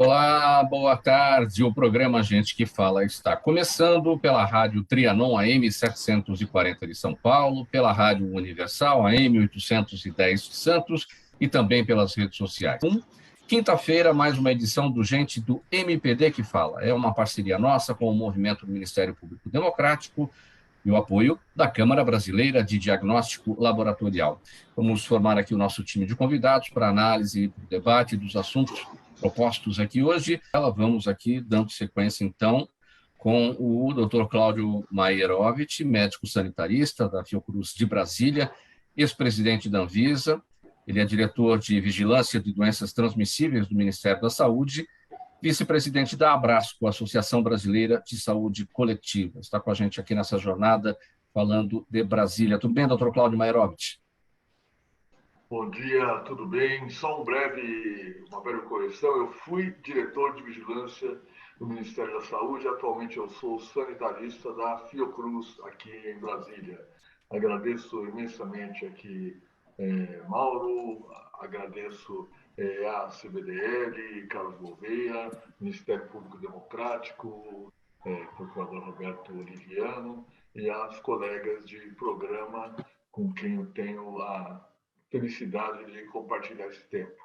Olá, boa tarde. O programa Gente que Fala está começando pela Rádio Trianon AM 740 de São Paulo, pela Rádio Universal AM 810 de Santos e também pelas redes sociais. Quinta-feira, mais uma edição do Gente do MPD que Fala. É uma parceria nossa com o Movimento do Ministério Público Democrático e o apoio da Câmara Brasileira de Diagnóstico Laboratorial. Vamos formar aqui o nosso time de convidados para análise e debate dos assuntos propostos aqui hoje. Vamos aqui dando sequência, então, com o Dr. Cláudio Maierovitch, médico sanitarista da Fiocruz de Brasília, ex-presidente da Anvisa. Ele é diretor de Vigilância de Doenças Transmissíveis do Ministério da Saúde, vice-presidente da Abrasco, Associação Brasileira de Saúde Coletiva. Está com a gente aqui nessa jornada, falando de Brasília. Tudo bem, Dr. Cláudio Maierovitch? Bom dia, tudo bem? Só uma breve correção. Eu fui diretor de vigilância do Ministério da Saúde. Atualmente eu sou sanitarista da Fiocruz aqui em Brasília. Agradeço imensamente aqui Mauro, agradeço a CBDL, Carlos Gouveia, Ministério Público Democrático, Procurador Roberto Oliviano e as colegas de programa com quem eu tenho a felicidade de compartilhar esse tempo.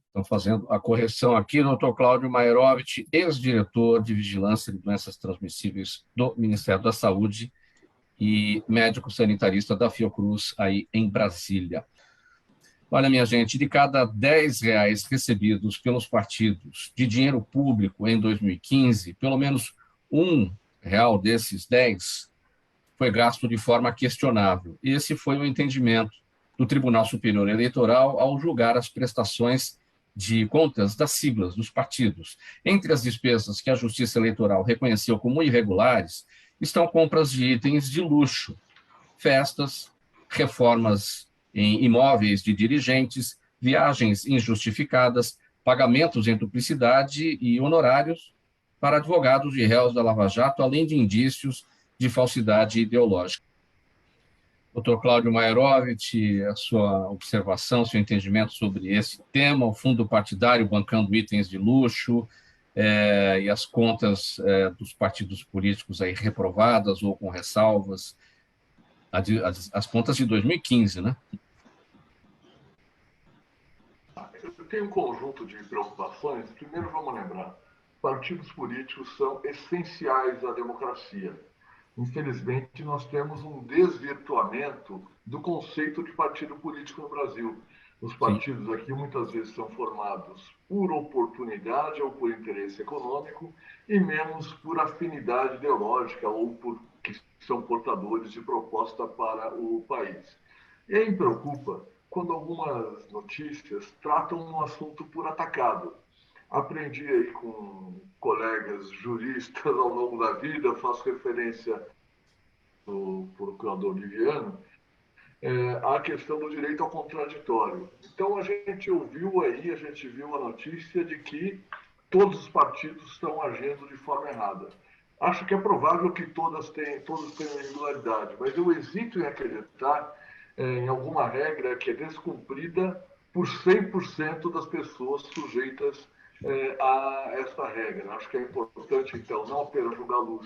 Estão fazendo a correção aqui, doutor Cláudio Maierovitch, ex-diretor de Vigilância de Doenças Transmissíveis do Ministério da Saúde e médico sanitarista da Fiocruz aí em Brasília. Olha, minha gente, de cada R$10 recebidos pelos partidos de dinheiro público em 2015, pelo menos R$1 desses 10 foi gasto de forma questionável. Esse foi o entendimento do Tribunal Superior Eleitoral ao julgar as prestações de contas das siglas dos partidos. Entre as despesas que a Justiça Eleitoral reconheceu como irregulares estão compras de itens de luxo, festas, reformas em imóveis de dirigentes, viagens injustificadas, pagamentos em duplicidade e honorários para advogados de réus da Lava Jato, além de indícios de falsidade ideológica. Dr. Cláudio Maierovitch, a sua observação, seu entendimento sobre esse tema, o fundo partidário bancando itens de luxo e as contas dos partidos políticos aí reprovadas ou com ressalvas, as contas de 2015, né? Eu tenho um conjunto de preocupações. Primeiro, vamos lembrar, partidos políticos são essenciais à democracia. Infelizmente, nós temos um desvirtuamento do conceito de partido político no Brasil. Os partidos aqui muitas vezes são formados por oportunidade ou por interesse econômico e menos por afinidade ideológica ou por que são portadores de proposta para o país. E aí me preocupa quando algumas notícias tratam um assunto por atacado. Aprendi aí com colegas juristas ao longo da vida, faço referência do procurador Oliviano, a questão do direito ao contraditório. Então a gente viu a notícia de que todos os partidos estão agindo de forma errada. Acho que é provável que todos tenham irregularidade, mas eu hesito em acreditar em alguma regra que é descumprida por 100% das pessoas sujeitas a esta regra. Acho que é importante, então, não apenas julgar luz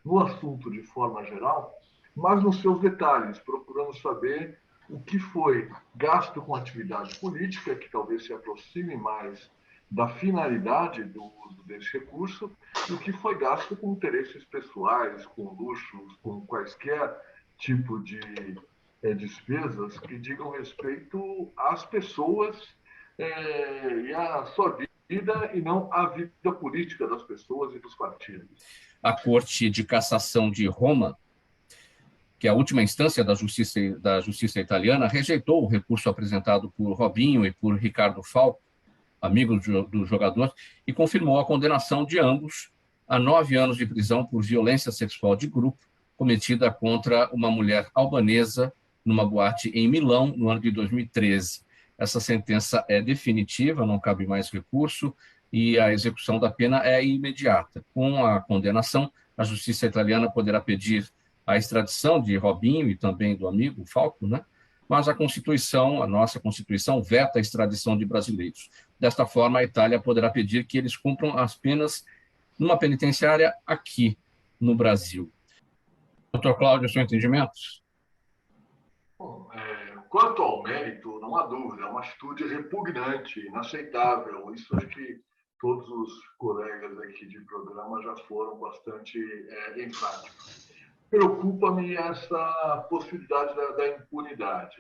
no assunto de forma geral, mas nos seus detalhes, procurando saber o que foi gasto com atividade política, que talvez se aproxime mais da finalidade do uso desse recurso, e o que foi gasto com interesses pessoais, com luxos, com quaisquer tipo de despesas que digam respeito às pessoas e à sua vida, e não à vida política das pessoas e dos partidos. A Corte de Cassação de Roma, que é a última instância da justiça italiana, rejeitou o recurso apresentado por Robinho e por Ricardo Falco, amigos do jogador, e confirmou a condenação de ambos a 9 anos de prisão por violência sexual de grupo cometida contra uma mulher albanesa numa boate em Milão, no ano de 2013. Essa sentença é definitiva, não cabe mais recurso, e a execução da pena é imediata. Com a condenação, a justiça italiana poderá pedir a extradição de Robinho e também do amigo Falco, né? Mas a nossa Constituição, veta a extradição de brasileiros. Desta forma, a Itália poderá pedir que eles cumpram as penas numa penitenciária aqui no Brasil. Doutor Cláudio, seu entendimento? Bom, quanto ao mérito, não há dúvida, é uma atitude repugnante, inaceitável. Isso acho que todos os colegas aqui de programa já foram bastante enfáticos. Preocupa-me essa possibilidade da impunidade.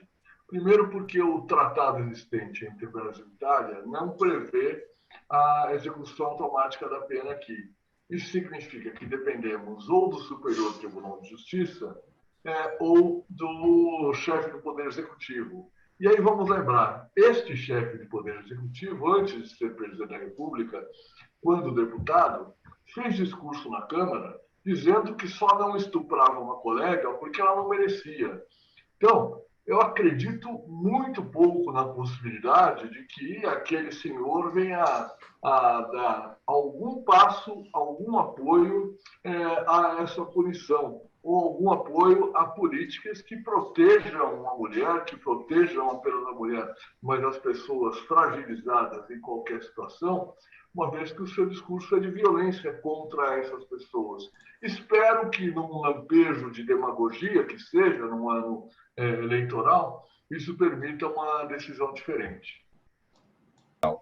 Primeiro, porque o tratado existente entre Brasil e Itália não prevê a execução automática da pena aqui. Isso significa que dependemos ou do Superior Tribunal de Justiça ou do chefe do Poder Executivo. E aí vamos lembrar, este chefe de Poder Executivo, antes de ser presidente da República, quando deputado, fez discurso na Câmara dizendo que só não estuprava uma colega porque ela não merecia. Então, eu acredito muito pouco na possibilidade de que aquele senhor venha a dar algum passo, algum apoio a essa punição, ou algum apoio a políticas que protejam a mulher, que protejam apenas a mulher, mas as pessoas fragilizadas em qualquer situação, uma vez que o seu discurso é de violência contra essas pessoas. Espero que, num lampejo de demagogia, que seja, num ano eleitoral, isso permita uma decisão diferente.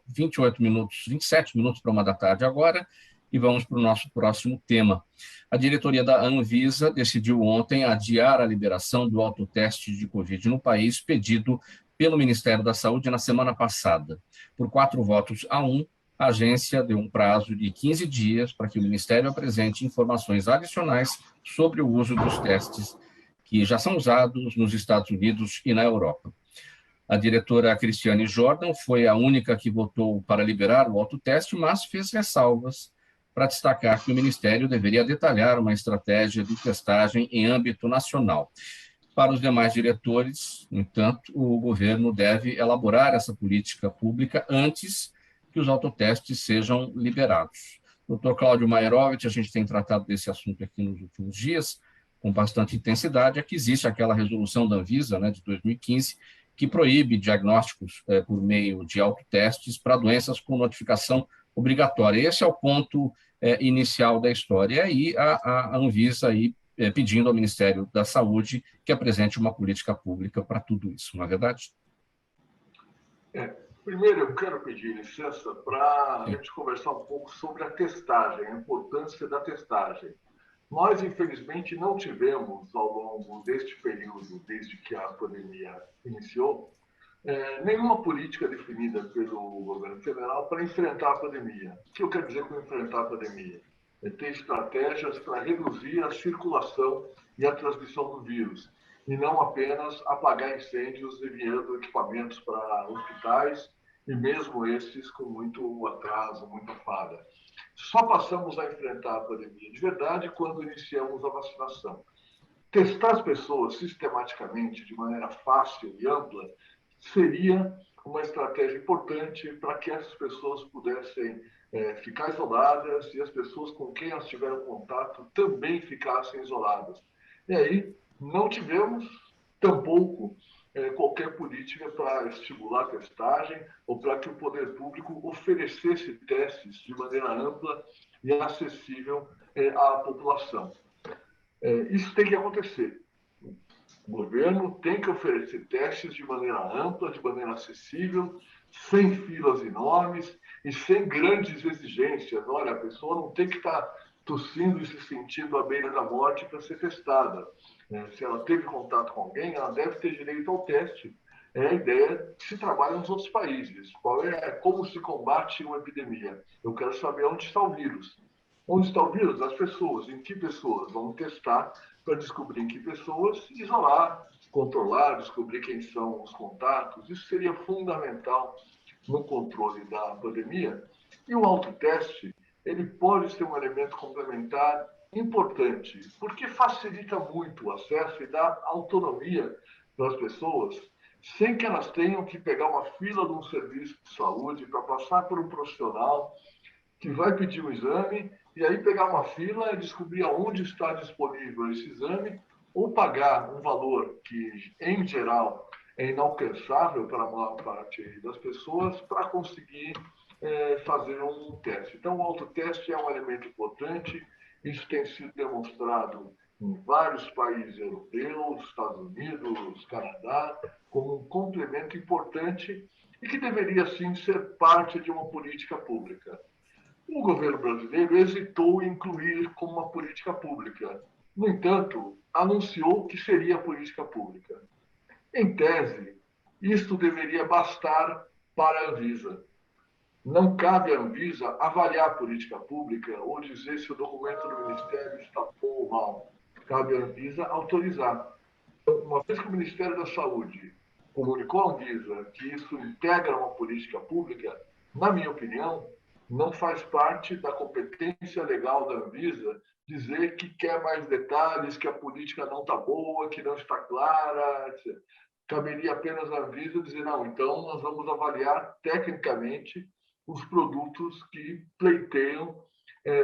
28 minutos, 27 minutos para 1 da tarde agora, e vamos para o nosso próximo tema. A diretoria da Anvisa decidiu ontem adiar a liberação do autoteste de Covid no país, pedido pelo Ministério da Saúde na semana passada. Por 4 votos a 1, a agência deu um prazo de 15 dias para que o Ministério apresente informações adicionais sobre o uso dos testes que já são usados nos Estados Unidos e na Europa. A diretora Cristiane Jordan foi a única que votou para liberar o autoteste, mas fez ressalvas para destacar que o Ministério deveria detalhar uma estratégia de testagem em âmbito nacional. Para os demais diretores, no entanto, o governo deve elaborar essa política pública antes que os autotestes sejam liberados. Dr. Cláudio Mairovich, a gente tem tratado desse assunto aqui nos últimos dias, com bastante intensidade. Aqui existe aquela resolução da Anvisa, de 2015, que proíbe diagnósticos por meio de autotestes para doenças com notificação obrigatória. Esse é o ponto inicial da história. E aí a Anvisa pedindo ao Ministério da Saúde que apresente uma política pública para tudo isso, não é verdade? Primeiro, eu quero pedir licença para a gente conversar um pouco sobre a testagem, a importância da testagem. Nós, infelizmente, não tivemos, ao longo deste período, desde que a pandemia iniciou, nenhuma política definida pelo governo federal para enfrentar a pandemia. O que eu quero dizer com enfrentar a pandemia? É ter estratégias para reduzir a circulação e a transmissão do vírus, e não apenas apagar incêndios enviando equipamentos para hospitais, e mesmo esses com muito atraso, muita falha. Só passamos a enfrentar a pandemia de verdade quando iniciamos a vacinação. Testar as pessoas sistematicamente, de maneira fácil e ampla, seria uma estratégia importante para que essas pessoas pudessem ficar isoladas e as pessoas com quem elas tiveram contato também ficassem isoladas. E aí não tivemos, tampouco, qualquer política para estimular a testagem ou para que o poder público oferecesse testes de maneira ampla e acessível à população. Isso tem que acontecer. O governo tem que oferecer testes de maneira ampla, de maneira acessível, sem filas enormes e sem grandes exigências. Olha, a pessoa não tem que estar tossindo e se sentindo à beira da morte para ser testada. Se ela teve contato com alguém, ela deve ter direito ao teste. É a ideia que se trabalha nos outros países. Como se combate uma epidemia? Eu quero saber onde está o vírus. Onde está o vírus? As pessoas. Em que pessoas? Vamos testar para descobrir em que pessoas, isolar, controlar, descobrir quem são os contatos. Isso seria fundamental no controle da pandemia. E o autoteste, ele pode ser um elemento complementar importante, porque facilita muito o acesso e dá autonomia para as pessoas, sem que elas tenham que pegar uma fila de um serviço de saúde para passar por um profissional que vai pedir um exame e aí pegar uma fila e descobrir aonde está disponível esse exame ou pagar um valor que, em geral, é inalcançável para a maior parte das pessoas para conseguir fazer um teste. Então, o autoteste é um elemento importante, isso tem sido demonstrado em vários países europeus, Estados Unidos, Canadá, como um complemento importante e que deveria, sim, ser parte de uma política pública. O governo brasileiro hesitou em incluir como uma política pública. No entanto, anunciou que seria política pública. Em tese, isto deveria bastar para a Anvisa. Não cabe à Anvisa avaliar a política pública ou dizer se o documento do Ministério está bom ou mal. Cabe à Anvisa autorizar. Então, uma vez que o Ministério da Saúde comunicou à Anvisa que isso integra uma política pública, na minha opinião, não faz parte da competência legal da Anvisa dizer que quer mais detalhes, que a política não está boa, que não está clara, etc. Caberia apenas à Anvisa dizer, não, então nós vamos avaliar tecnicamente os produtos que pleiteiam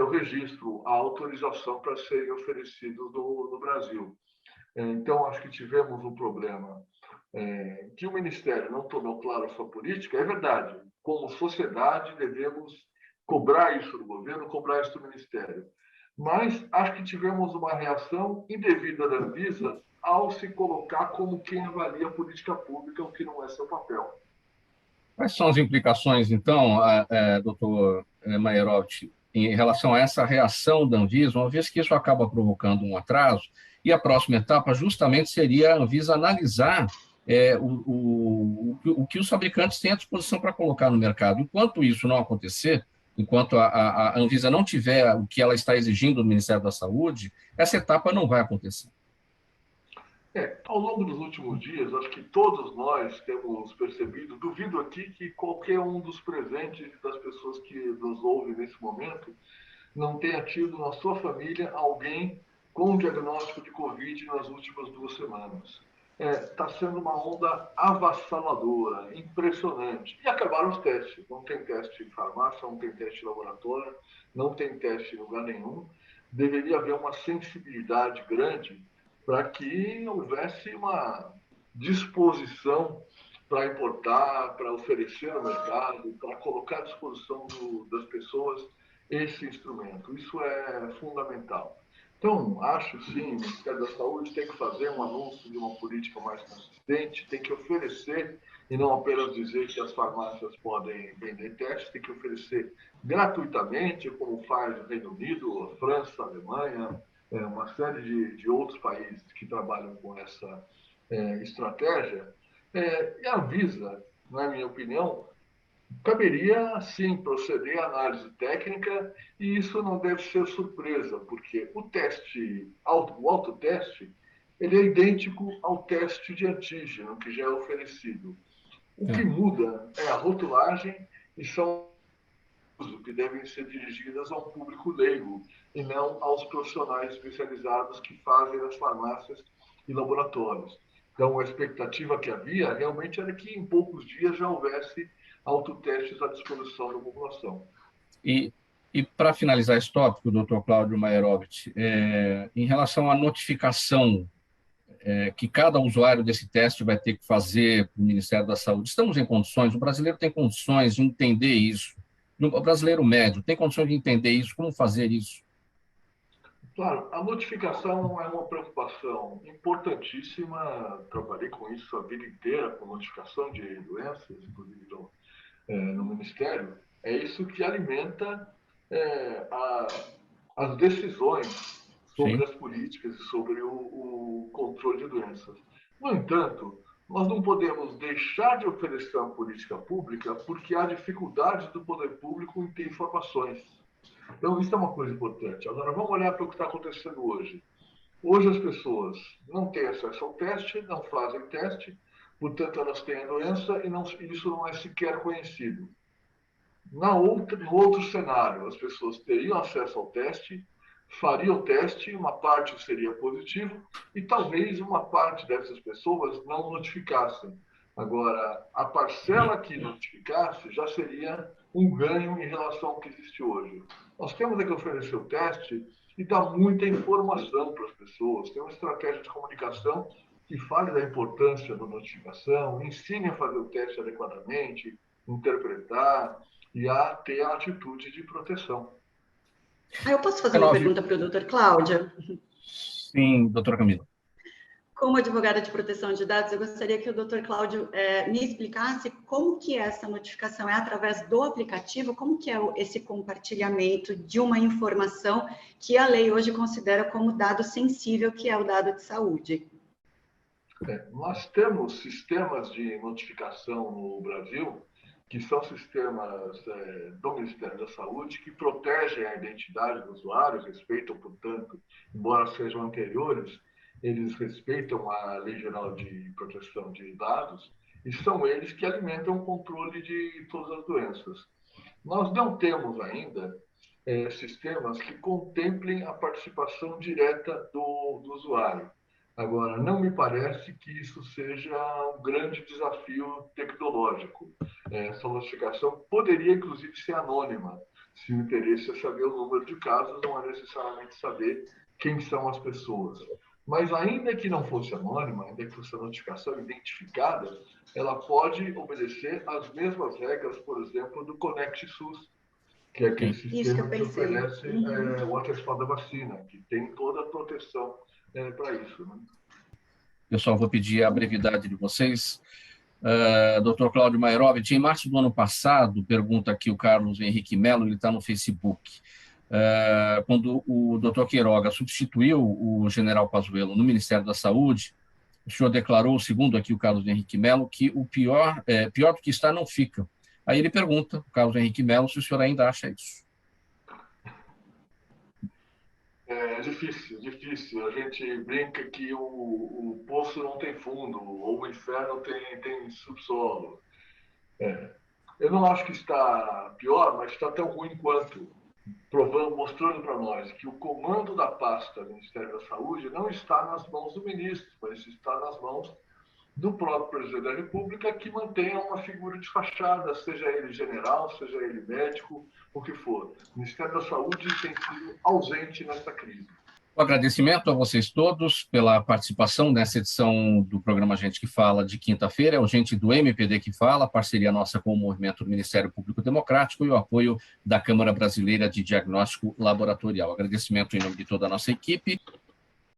o registro, a autorização para serem oferecidos no Brasil. Então, acho que tivemos um problema que o Ministério não tornou claro a sua política, é verdade. Como sociedade, devemos cobrar isso do governo, cobrar isso do Ministério. Mas acho que tivemos uma reação indevida da Anvisa ao se colocar como quem avalia a política pública, o que não é seu papel. Quais são as implicações, então, doutor Maierovic, em relação a essa reação da Anvisa, uma vez que isso acaba provocando um atraso, e a próxima etapa justamente seria a Anvisa analisar o que os fabricantes têm à disposição para colocar no mercado. Enquanto isso não acontecer, enquanto a Anvisa não tiver o que ela está exigindo do Ministério da Saúde, essa etapa não vai acontecer. Ao longo dos últimos dias, acho que todos nós temos percebido, duvido aqui que qualquer um dos presentes, das pessoas que nos ouvem nesse momento, não tenha tido na sua família alguém com diagnóstico de Covid nas últimas 2 semanas. Está sendo uma onda avassaladora, impressionante. E acabaram os testes. Não tem teste em farmácia, não tem teste em laboratório, não tem teste em lugar nenhum. Deveria haver uma sensibilidade grande para que houvesse uma disposição para importar, para oferecer no mercado, para colocar à disposição das pessoas esse instrumento. Isso é fundamental. Então, acho sim, o Ministério da Saúde tem que fazer um anúncio de uma política mais consistente, tem que oferecer, e não apenas dizer que as farmácias podem vender testes, tem que oferecer gratuitamente, como faz o Reino Unido, a França, a Alemanha, uma série de outros países que trabalham com essa estratégia. E a Anvisa, na minha opinião, caberia, sim, proceder à análise técnica, e isso não deve ser surpresa, porque o autoteste, ele é idêntico ao teste de antígeno que já é oferecido. O que muda é a rotulagem e são que devem ser dirigidas ao público leigo e não aos profissionais especializados que fazem nas farmácias e laboratórios. Então, a expectativa que havia realmente era que em poucos dias já houvesse autotestes à disposição da população. E para finalizar esse tópico, doutor Cláudio Maierovic, em relação à notificação que cada usuário desse teste vai ter que fazer para o Ministério da Saúde, estamos em condições, o brasileiro tem condições de entender isso, o brasileiro médio tem condições de entender isso, como fazer isso? Claro, a notificação é uma preocupação importantíssima. Trabalhei com isso a vida inteira, com notificação de doenças, inclusive no Ministério. É isso que alimenta as decisões sobre Sim. as políticas e sobre o controle de doenças. No entanto, nós não podemos deixar de oferecer uma política pública porque há dificuldades do poder público em ter informações. Então, isso é uma coisa importante. Agora, vamos olhar para o que está acontecendo hoje. Hoje as pessoas não têm acesso ao teste, não fazem teste, portanto elas têm a doença e isso não é sequer conhecido. No outro cenário, as pessoas teriam acesso ao teste, fariam o teste, uma parte seria positivo e talvez uma parte dessas pessoas não notificassem. Agora, a parcela que notificasse já seria um ganho em relação ao que existe hoje. Nós temos que oferecer o teste e dar muita informação para as pessoas. Tem uma estratégia de comunicação e fale da importância da notificação, ensine a fazer o teste adequadamente, interpretar e a ter a atitude de proteção. Eu posso fazer uma pergunta para o doutor Cláudio? Sim, doutora Camila. Como advogada de proteção de dados, eu gostaria que o doutor Cláudio me explicasse como que é essa notificação. É através do aplicativo? Como que é esse compartilhamento de uma informação que a lei hoje considera como dado sensível, que é o dado de saúde? Nós temos sistemas de notificação no Brasil, que são sistemas do Ministério da Saúde, que protegem a identidade do usuário, respeitam, portanto, embora sejam anteriores, eles respeitam a Lei Geral de Proteção de Dados e são eles que alimentam o controle de todas as doenças. Nós não temos ainda sistemas que contemplem a participação direta do usuário. Agora, não me parece que isso seja um grande desafio tecnológico. Essa notificação poderia, inclusive, ser anônima, se o interesse é saber o número de casos, não é necessariamente saber quem são as pessoas. Mas ainda que não fosse anônima, ainda que fosse a notificação identificada, ela pode obedecer às mesmas regras, por exemplo, do Conect SUS, que é aquele sistema que oferece o atestado da vacina, que tem toda a proteção para isso. Né? Eu só vou pedir a brevidade de vocês. Dr. Cláudio Mairovich, em março do ano passado, pergunta aqui o Carlos Henrique Melo, ele está no Facebook, quando o Dr. Queiroga substituiu o general Pazuello no Ministério da Saúde, o senhor declarou, segundo aqui o Carlos Henrique Melo, que o pior do que está não fica. Aí ele pergunta, o Carlos Henrique Melo, se o senhor ainda acha isso. É difícil, difícil. A gente brinca que o poço não tem fundo, ou o inferno tem subsolo. Eu não acho que está pior, mas está tão ruim quanto, mostrando para nós que o comando da pasta do Ministério da Saúde não está nas mãos do ministro, mas está nas mãos do próprio presidente da República, que mantenha uma figura de fachada, seja ele general, seja ele médico, o que for. O Ministério da Saúde tem sido ausente nessa crise. Um agradecimento a vocês todos pela participação nessa edição do programa Gente que Fala de quinta-feira. É o Gente do MPD que Fala, parceria nossa com o Movimento do Ministério Público Democrático e o apoio da Câmara Brasileira de Diagnóstico Laboratorial. Agradecimento em nome de toda a nossa equipe.